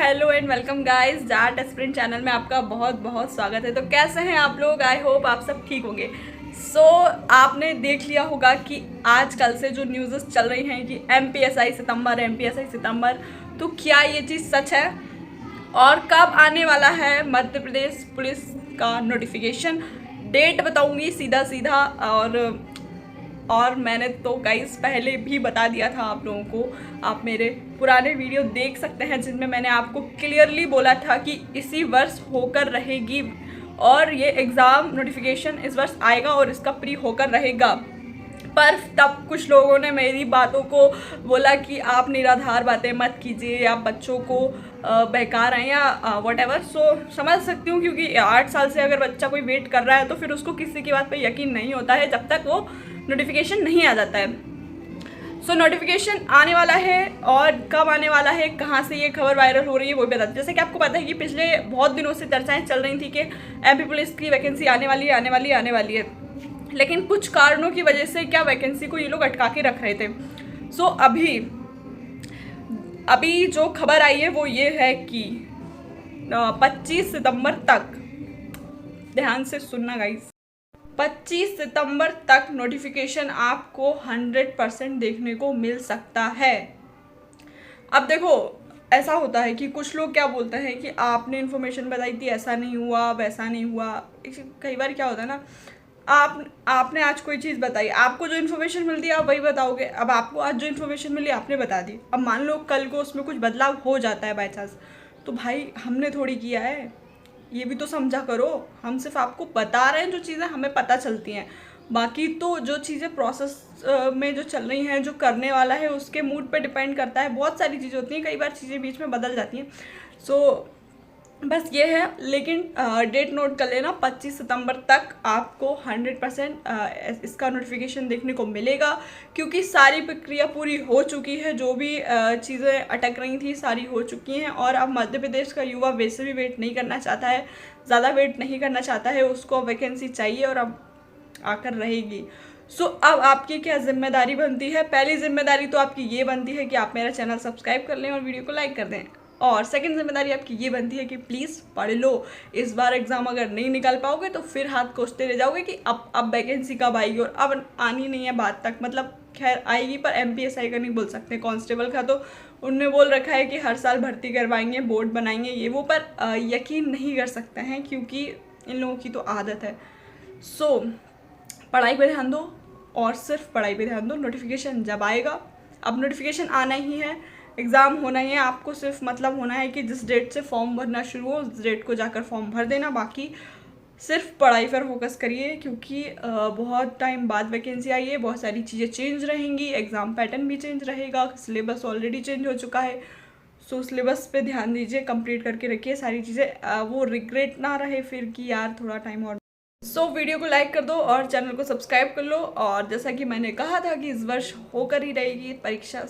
Hello and welcome guys, Jat aspirant channel में आपका बहुत बहुत स्वागत है। तो कैसे हैं आप लोग? आई होप आप सब ठीक होंगे। आपने देख लिया होगा कि आजकल से जो न्यूज़ चल रही हैं कि एमपीएसआई सितंबर, तो क्या ये चीज़ सच है? और कब आने वाला है मध्य प्रदेश पुलिस का नोटिफिकेशन? डेट बताऊंगी सीधा सीधा। और मैंने तो गाइस पहले भी बता दिया था आप लोगों को। आप मेरे पुराने वीडियो देख सकते हैं जिनमें मैंने आपको क्लियरली बोला था कि इसी वर्ष होकर रहेगी और ये एग्ज़ाम नोटिफिकेशन इस वर्ष आएगा और इसका प्री होकर रहेगा। पर तब कुछ लोगों ने मेरी बातों को बोला कि आप निराधार बातें मत कीजिए, आप बच्चों को बहका रहे हैं या वट एवर। समझ सकती हूँ, क्योंकि 8 साल से अगर बच्चा कोई वेट कर रहा है तो फिर उसको किसी की बात पे यकीन नहीं होता है जब तक वो नोटिफिकेशन नहीं आ जाता है। नोटिफिकेशन आने वाला है और कब आने वाला है, कहाँ से ये खबर वायरल हो रही है वो भी बताते। जैसे कि आपको पता है कि पिछले बहुत दिनों से चर्चाएं चल रही थी कि एमपी पुलिस की वैकेंसी आने वाली है, लेकिन कुछ कारणों की वजह से क्या वैकेंसी को ये लोग अटका के रख रहे थे। अभी जो खबर आई है वो ये है कि 25 सितंबर तक, ध्यान से सुनना गाइस, 25 सितंबर तक नोटिफिकेशन आपको 100% देखने को मिल सकता है। अब देखो, ऐसा होता है कि कुछ लोग क्या बोलते हैं कि आपने इन्फॉर्मेशन बताई थी, ऐसा नहीं हुआ वैसा नहीं हुआ। कई बार क्या होता है ना, आपने आज कोई चीज़ बताई, आपको जो इन्फॉर्मेशन मिलती है आप वही बताओगे। अब आपको आज जो इन्फॉर्मेशन मिली आपने बता दी, अब मान लो कल को उसमें कुछ बदलाव हो जाता है बाई चांस, तो भाई हमने थोड़ी किया है, ये भी तो समझा करो। हम सिर्फ आपको बता रहे हैं जो चीज़ें हमें पता चलती हैं, बाकी तो जो चीज़ें प्रोसेस में जो चल रही हैं, जो करने वाला है उसके मूड पे डिपेंड करता है। बहुत सारी चीज़ें होती हैं, कई बार चीज़ें बीच में बदल जाती हैं। बस ये है, लेकिन डेट नोट कर लेना, 25 सितंबर तक आपको 100% इसका नोटिफिकेशन देखने को मिलेगा, क्योंकि सारी प्रक्रिया पूरी हो चुकी है। जो भी चीज़ें अटक रही थी सारी हो चुकी हैं। और अब मध्य प्रदेश का युवा वैसे भी वेट नहीं करना चाहता है, ज़्यादा वेट नहीं करना चाहता है, उसको वैकेंसी चाहिए और अब आकर रहेगी। अब आपकी क्या जिम्मेदारी बनती है? पहली जिम्मेदारी तो आपकी ये बनती है कि आप मेरा चैनल सब्सक्राइब कर लें और वीडियो को लाइक कर दें। और सेकंड जिम्मेदारी आपकी ये बनती है कि प्लीज़ पढ़ लो। इस बार एग्ज़ाम अगर नहीं निकाल पाओगे तो फिर हाथ कोसते रह जाओगे कि अब वैकेंसी कब आएगी, और अब आनी नहीं है बात तक। मतलब खैर आएगी, पर एमपीएसआई का नहीं बोल सकते। कांस्टेबल का तो उनने बोल रखा है कि हर साल भर्ती करवाएंगे, बोर्ड बनाएंगे, ये वो, पर यकीन नहीं कर सकते हैं क्योंकि इन लोगों की तो आदत है। पढ़ाई पे ध्यान दो, और सिर्फ पढ़ाई पे ध्यान दो। नोटिफिकेशन जब आएगा, अब नोटिफिकेशन आना ही है, एग्ज़ाम होना ही है, आपको सिर्फ मतलब होना है कि जिस डेट से फॉर्म भरना शुरू हो उस डेट को जाकर फॉर्म भर देना। बाकी सिर्फ पढ़ाई पर फोकस करिए, क्योंकि बहुत टाइम बाद वैकेंसी आई है, बहुत सारी चीज़ें चेंज रहेंगी, एग्ज़ाम पैटर्न भी चेंज रहेगा, सिलेबस ऑलरेडी चेंज हो चुका है। सिलेबस पे ध्यान दीजिए, कंप्लीट करके रखिए सारी चीज़ें, वो रिग्रेट ना रहे फिर कि यार थोड़ा टाइम और। वीडियो को लाइक कर दो और चैनल को सब्सक्राइब कर लो। और जैसा कि मैंने कहा था कि इस वर्ष होकर ही रहेगी परीक्षा,